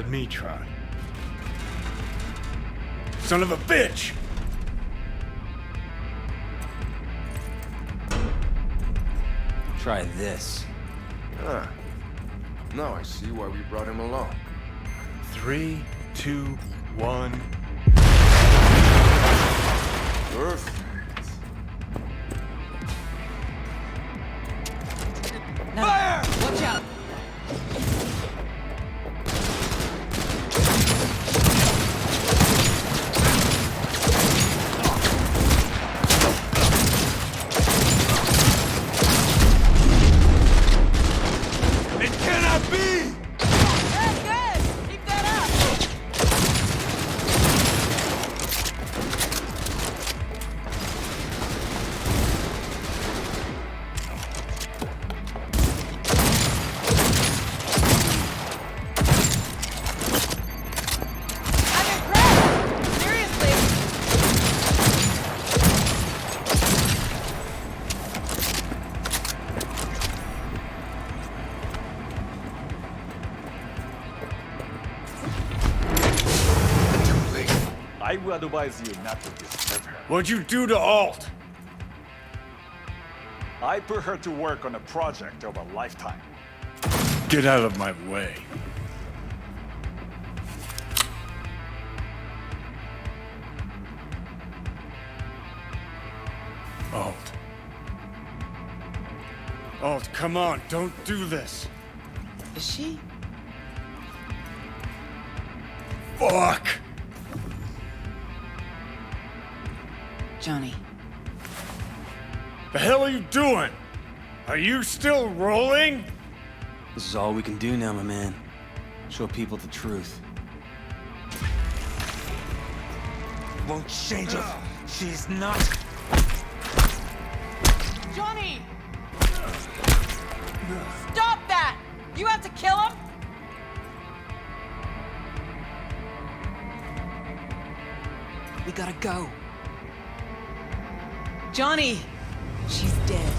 Let me try. Son of a bitch! Try this. Ah. Now I see why we brought him along. 3, 2, 1. Perfect. Fire! Watch out! It cannot be! Good, good! Keep that up! I'm impressed! Seriously! I would advise you not to disturb her. What'd you do to Alt? I put her to work on a project of a lifetime. Get out of my way. Alt. Alt, come on, don't do this. Is she? Fuck! Johnny. The hell are you doing? Are you still rolling? This is all we can do now, my man. Show people the truth. Won't change her. She's not. Johnny! Stop that! You have to kill him? We gotta go. Johnny! She's dead.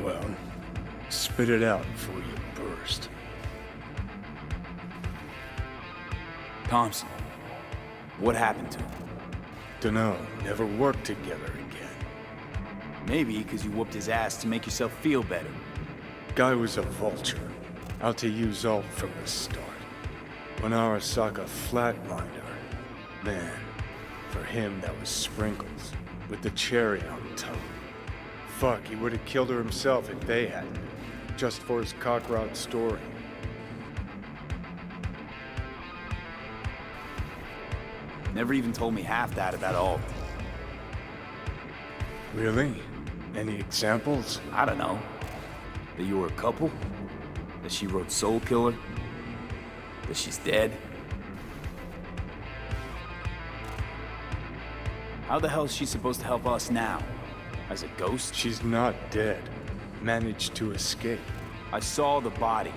Well, spit it out before you burst. Thompson, what happened to him? Dunno, never worked together again. Maybe because you whooped his ass to make yourself feel better. Guy was a vulture, out to use Alt from the start. When Arasaka flatlined her, man, for him that was sprinkles, with the cherry on top. Fuck, he would have killed her himself if they hadn't, just for his cockroach story. Never even told me half that about Alt. Really? Any examples? I don't know. That you were a couple? That she wrote Soul Killer? That she's dead? How the hell is she supposed to help us now? As a ghost? She's not dead. Managed to escape. I saw the body.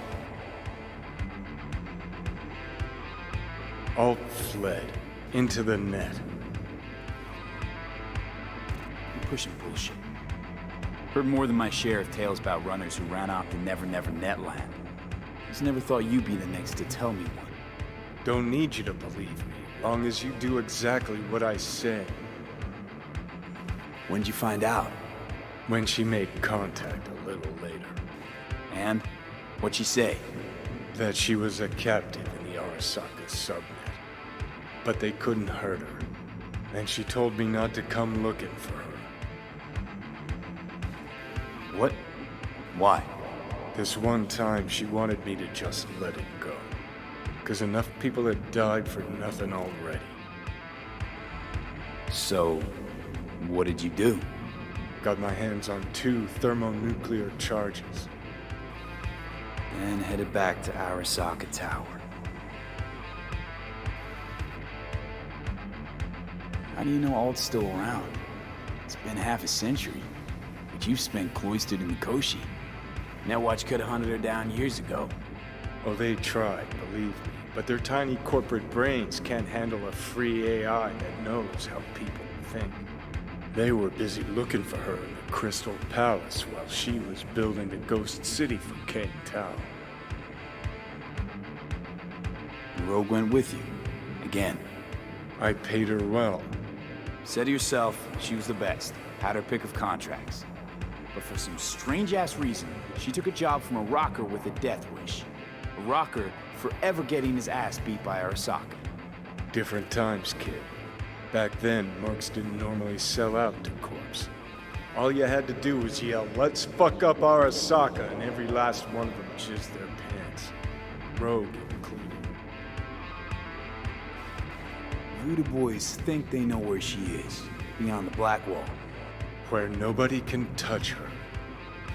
Alt fled into the net. You're pushing bullshit. Heard more than my share of tales about runners who ran off to Never Never Net land. Just never thought you'd be the next to tell me one. Don't need you to believe me, long as you do exactly what I say. When'd you find out? When she made contact a little later. And? What'd she say? That she was a captive in the Arasaka subnet. But they couldn't hurt her. And she told me not to come looking for her. What? Why? This one time she wanted me to just let it go. 'Cause enough people had died for nothing already. So, what did you do? Got my hands on 2 thermonuclear charges. And headed back to Arasaka Tower. How do you know Alt's still around? It's been half a century, but you've spent cloistered in Mikoshi. Netwatch could have hunted her down years ago. Oh, they tried, believe me. But their tiny corporate brains can't handle a free AI that knows how people think. They were busy looking for her in the Crystal Palace while she was building the ghost city for King Tao. Rogue went with you. Again. I paid her well. Said to yourself, she was the best. Had her pick of contracts. But for some strange-ass reason, she took a job from a rocker with a death wish. A rocker forever getting his ass beat by Arasaka. Different times, kid. Back then, mercs didn't normally sell out to corpse. All you had to do was yell, "Let's fuck up Arasaka," and every last one of them jizzed their pants. Rogue included. Voodoo boys think they know where she is, beyond the Black Wall. Where nobody can touch her.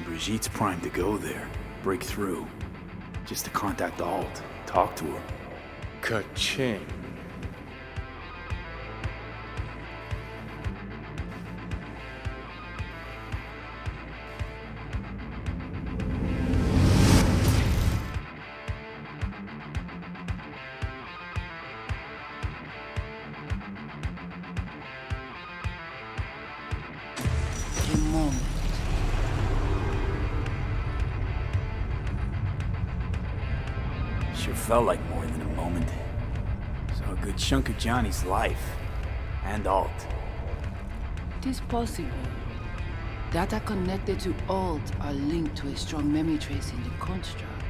Brigitte's primed to go there, break through. Just to contact the Alt, talk to her. Ka-ching. A moment. Sure felt like more than a moment. Saw a good chunk of Johnny's life. And Alt. It is possible. Data connected to Alt are linked to a strong memory trace in the construct.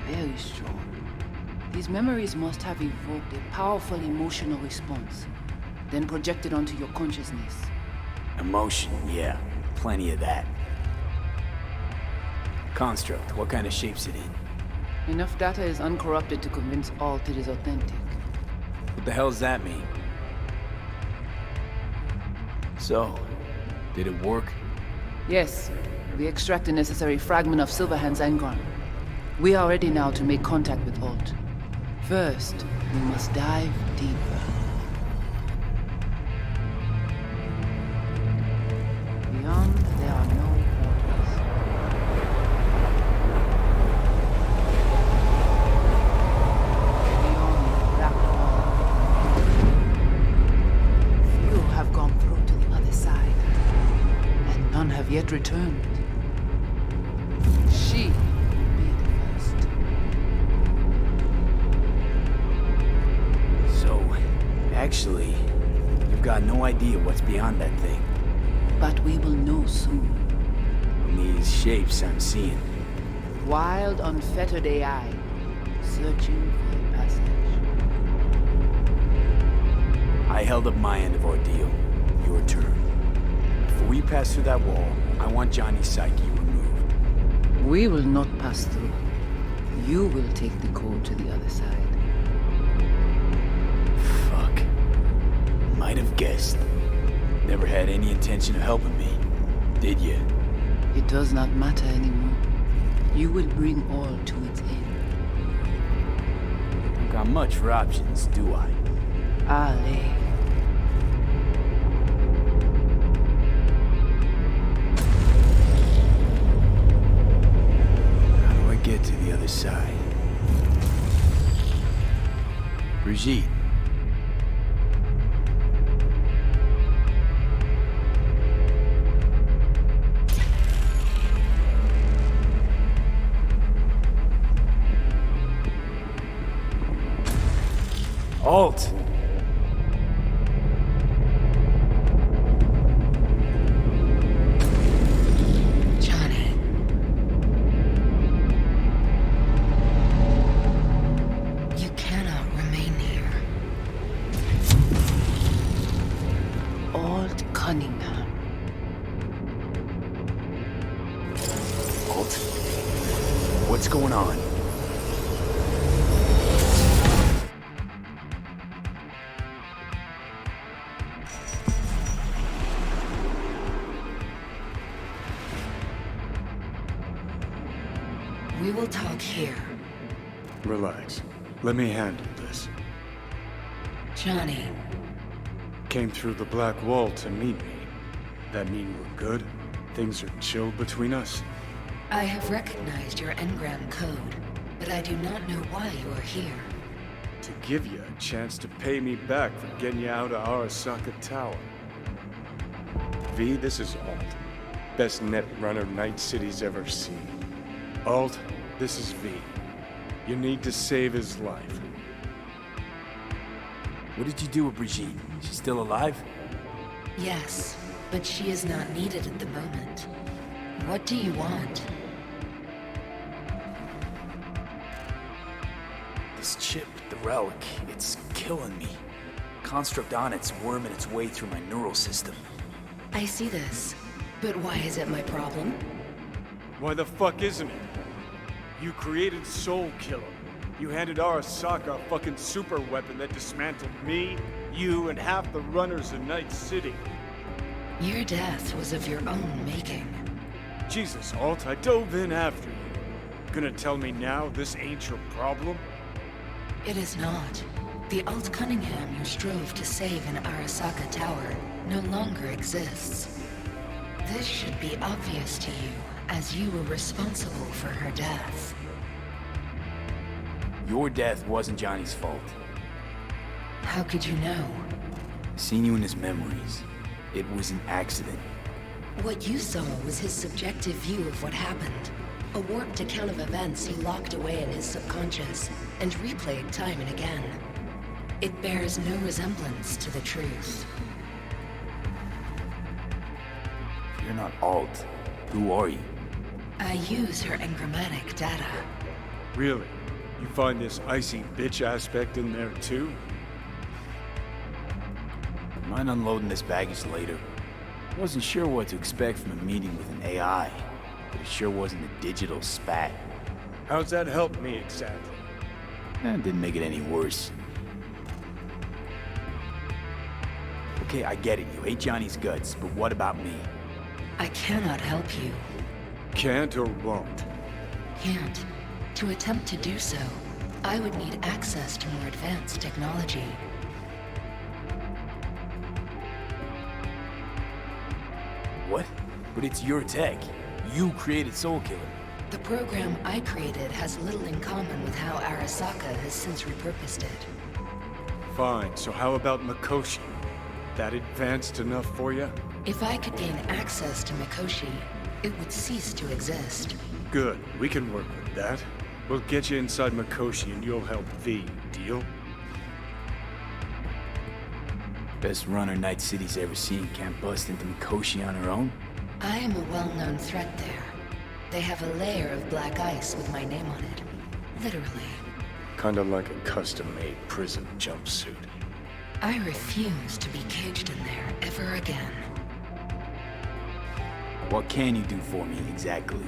Very strong. These memories must have evoked a powerful emotional response, then projected onto your consciousness. Emotion, yeah. Plenty of that. Construct, what kind of shape's it in? Enough data is uncorrupted to convince Alt it is authentic. What the hell does that mean? So, did it work? Yes, we extract the necessary fragment of Silverhand's engram. We are ready now to make contact with Alt. First, we must dive deeper. Beyond, there are no borders. Beyond the Black Wall. Few have gone through to the other side, and none have yet returned. She will be the first. So, actually, you've got no idea what's beyond that thing. But we will know soon. And these shapes I'm seeing. Wild, unfettered AI, searching for a passage. I held up my end of our deal. Your turn. Before you pass through that wall, I want Johnny's psyche removed. We will not pass through. You will take the code to the other side. Fuck. Might have guessed. Never had any intention of helping me, did you? It does not matter anymore. You will bring all to its end. Don't got much for options, do I? Ale. How do I get to the other side? Brigitte. Alt! Johnny. You cannot remain here. Alt Cunningham. Alt? What's going on? We will talk here. Relax. Let me handle this. Johnny. Came through the Black Wall to meet me. That mean we're good? Things are chill between us? I have recognized your engram code, but I do not know why you are here. To give you a chance to pay me back for getting you out of Arasaka Tower. V, this is Alt. Best net runner Night City's ever seen. Alt, this is V. You need to save his life. What did you do with Brigitte? She's still alive? Yes, but she is not needed at the moment. What do you want? This chip, the relic, it's killing me. Construct on it's worming its way through my neural system. I see this. But why is it my problem? Why the fuck isn't it? You created Soul Killer. You handed Arasaka a fucking super weapon that dismantled me, you, and half the runners in Night City. Your death was of your own making. Jesus, Alt, I dove in after you. Gonna tell me now this ain't your problem? It is not. The Alt Cunningham you strove to save in Arasaka Tower no longer exists. This should be obvious to you, as you were responsible for her death. Your death wasn't Johnny's fault. How could you know? Seen you in his memories. It was an accident. What you saw was his subjective view of what happened. A warped account of events he locked away in his subconscious and replayed time and again. It bears no resemblance to the truth. If you're not Alt, who are you? I use her engrammatic data. Really? You find this icy bitch aspect in there too? Mind unloading this baggage later? Wasn't sure what to expect from a meeting with an AI, but it sure wasn't a digital spat. How's that help me exactly? Didn't make it any worse. Okay, I get it. You hate Johnny's guts, but what about me? I cannot help you. Can't or won't? Can't. To attempt to do so, I would need access to more advanced technology. What? But it's your tech. You created Soul Killer. The program I created has little in common with how Arasaka has since repurposed it. Fine, so how about Mikoshi? That advanced enough for you? If I could gain access to Mikoshi, it would cease to exist. Good, we can work with that. We'll get you inside Mikoshi and you'll help V. Deal? Best runner Night City's ever seen can't bust into Mikoshi on her own? I am a well-known threat there. They have a layer of black ice with my name on it. Literally. Kinda like a custom-made prison jumpsuit. I refuse to be caged in there ever again. What can you do for me, exactly?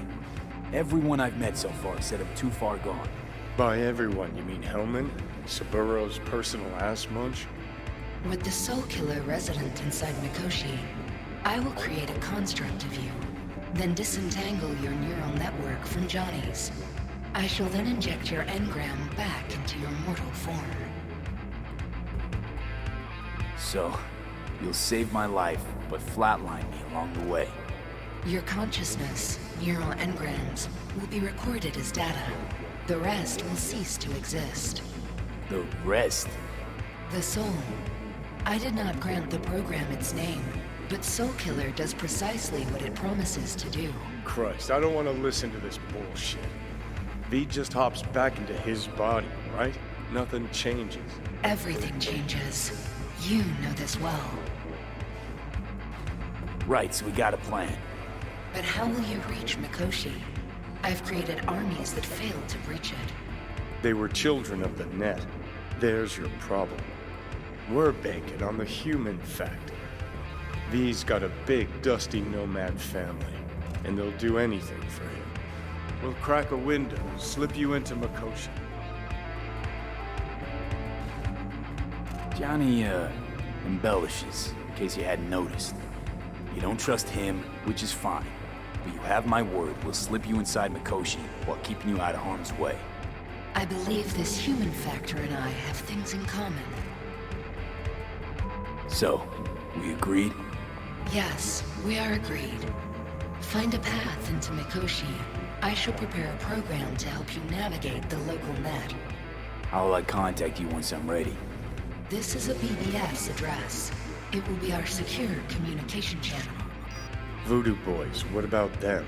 Everyone I've met so far said I'm too far gone. By everyone, you mean Hellman? Saburo's personal ass munch? With the Soul Killer resident inside Mikoshi, I will create a construct of you, then disentangle your neural network from Johnny's. I shall then inject your engram back into your mortal form. So, you'll save my life, but flatline me along the way. Your consciousness, neural engrams, will be recorded as data. The rest will cease to exist. The rest? The soul. I did not grant the program its name, but Soul Killer does precisely what it promises to do. Christ, I don't want to listen to this bullshit. V just hops back into his body, right? Nothing changes. Everything changes. You know this well. Right, so we got a plan. But how will you reach Mikoshi? I've created armies that failed to breach it. They were children of the net. There's your problem. We're banking on the human factor. V's got a big, dusty nomad family, and they'll do anything for him. We'll crack a window, slip you into Mikoshi. Johnny, embellishes, in case you hadn't noticed. You don't trust him, which is fine. But you have my word, we'll slip you inside Mikoshi while keeping you out of harm's way. I believe this human factor and I have things in common. So, we agreed? Yes, we are agreed. Find a path into Mikoshi. I shall prepare a program to help you navigate the local net. How will I contact you once I'm ready? This is a BBS address. It will be our secure communication channel. Voodoo boys, what about them?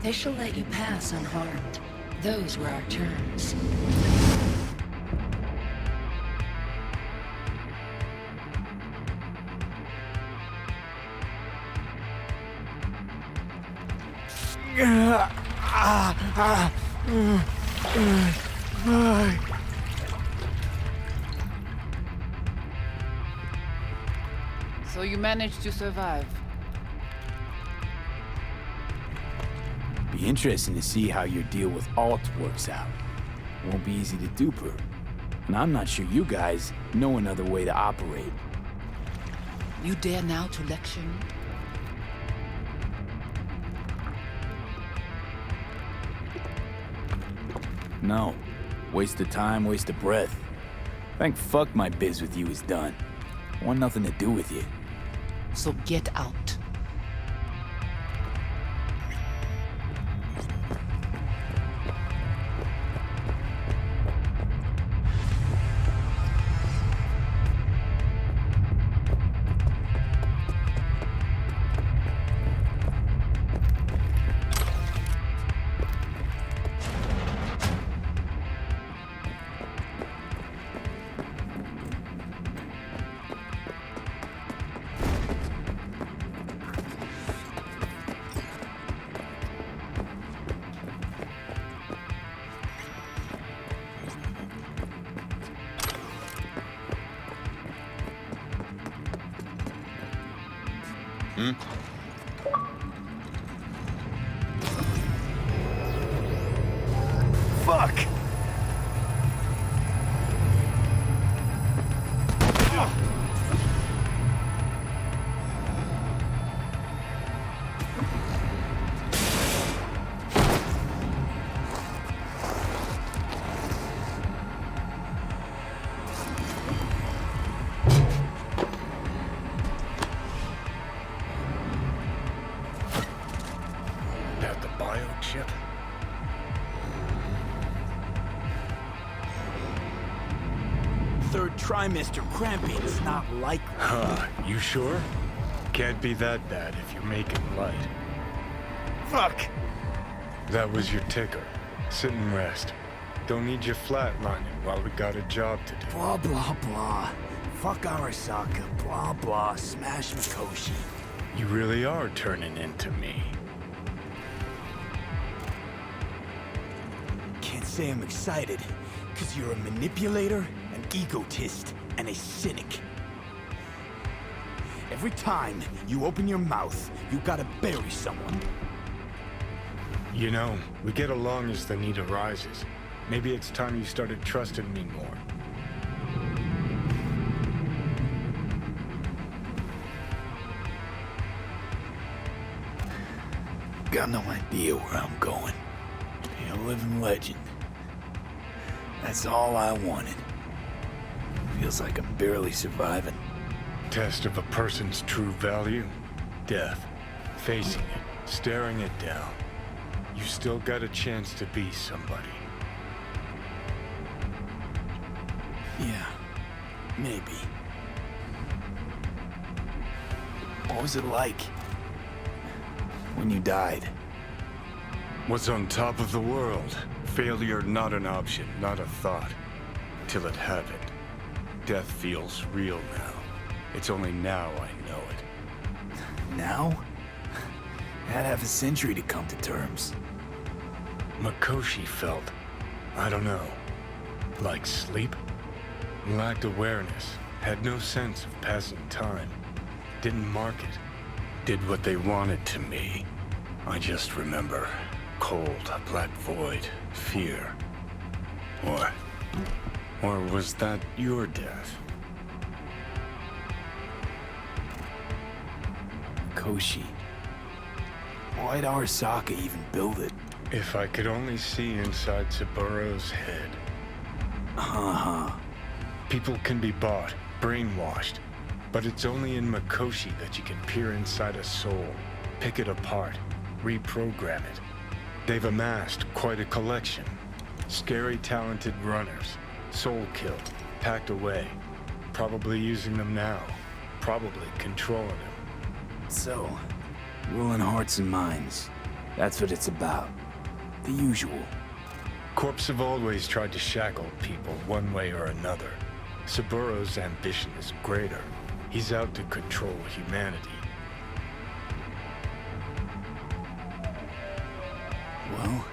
They shall let you pass unharmed. Those were our terms. So you managed to survive. Be interesting to see how your deal with Alt works out. Won't be easy to dupe her. And I'm not sure you guys know another way to operate. You dare now to lecture me? No. Waste of time, waste of breath. Thank fuck my biz with you is done. Want nothing to do with you. So get out. Fuck! That the biochip? Third trimester cramping is not likely. Huh, you sure? Can't be that bad if you're making light. Fuck! That was your ticker. Sit and rest. Don't need you flatlining while we got a job to do. Blah, blah, blah. Fuck Arasaka. Blah, blah. Smash Mikoshi. You really are turning into me. Can't say I'm excited, because you're a manipulator, an egotist, and a cynic. Every time you open your mouth, you gotta bury someone. You know, we get along as the need arises. Maybe it's time you started trusting me more. Got no idea where I'm going. Be a living legend. That's all I wanted. Feels like I'm barely surviving. Test of a person's true value? Death. Facing it, staring it down. You still got a chance to be somebody. Yeah, maybe. What was it like when you died? What's on top of the world? Failure not an option, not a thought. Till it happened. Death feels real now. It's only now I know it. Now? Had half a century to come to terms. Mikoshi felt, I don't know, like sleep? Lacked awareness, had no sense of passing time. Didn't mark it. Did what they wanted to me. I just remember cold, black void, fear. Or was that your death? Koshi. Why'd Arasaka even build it? If I could only see inside Saburo's head. People can be bought, brainwashed, but it's only in Mikoshi that you can peer inside a soul, pick it apart, reprogram it. They've amassed quite a collection. Scary, talented runners, soul-killed, packed away, probably using them now, probably controlling them. So, Ruling hearts and minds. That's what it's about. The usual. Corps have always tried to shackle people one way or another. Saburo's ambition is greater. He's out to control humanity. Well,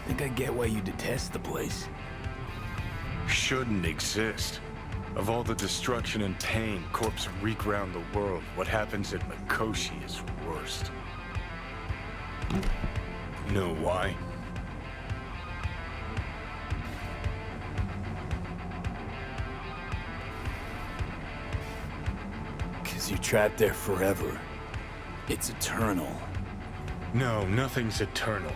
I think I get why you detest the place. Shouldn't exist. Of all the destruction and pain Corps wreak around the world, what happens at Mikoshi is worst. Know why? Because you're trapped there forever. It's eternal. No, nothing's eternal.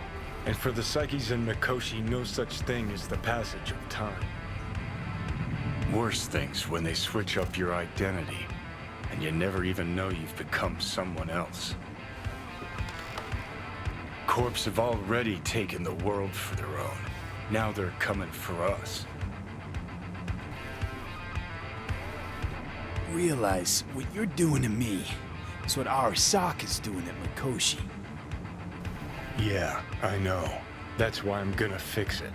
And for the psyches in Mikoshi, no such thing as the passage of time. Worse things when they switch up your identity, and you never even know you've become someone else. Corps have already taken the world for their own. Now they're coming for us. Realize what you're doing to me is what Arasaka's doing at Mikoshi. Yeah, I know. That's why I'm gonna fix it.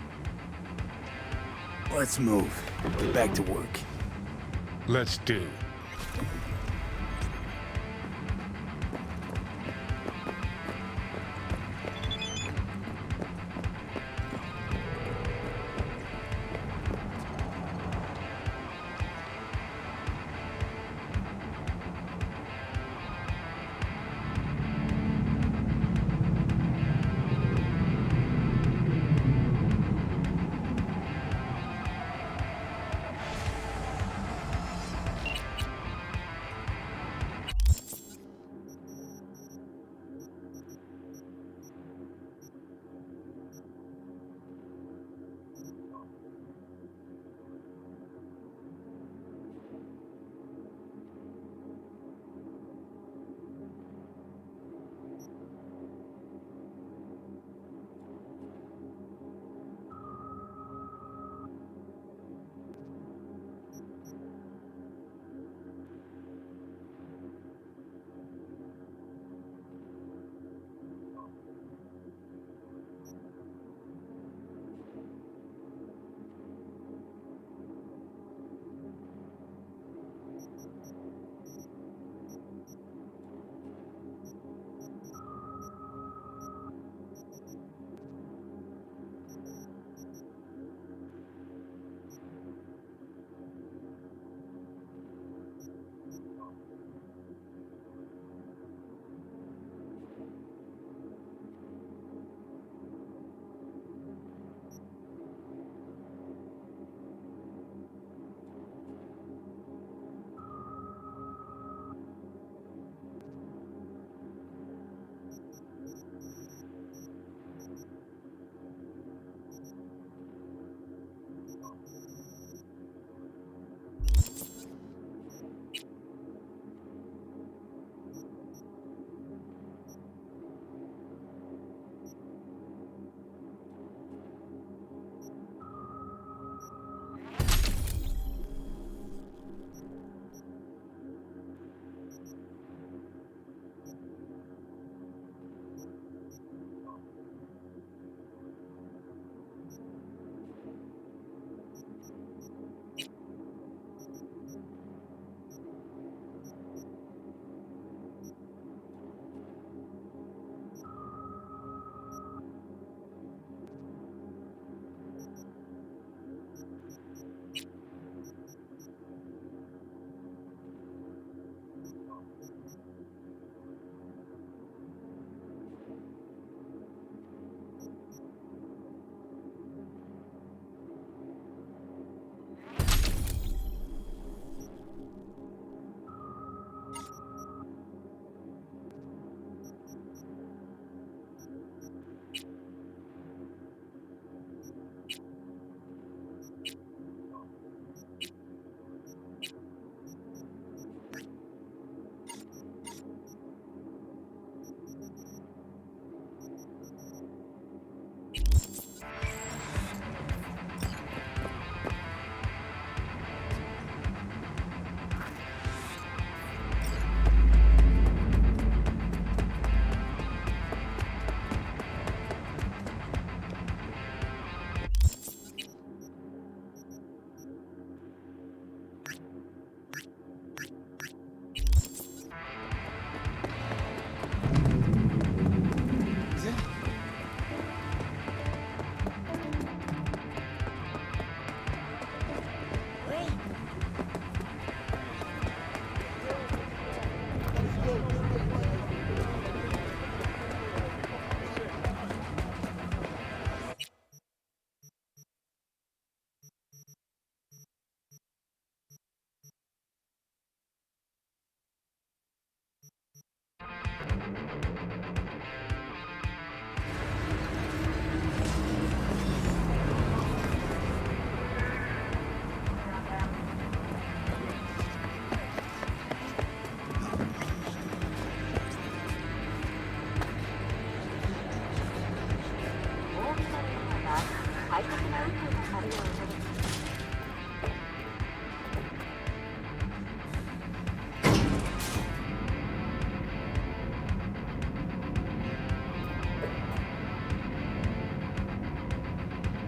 Let's move. Get back to work. Let's do.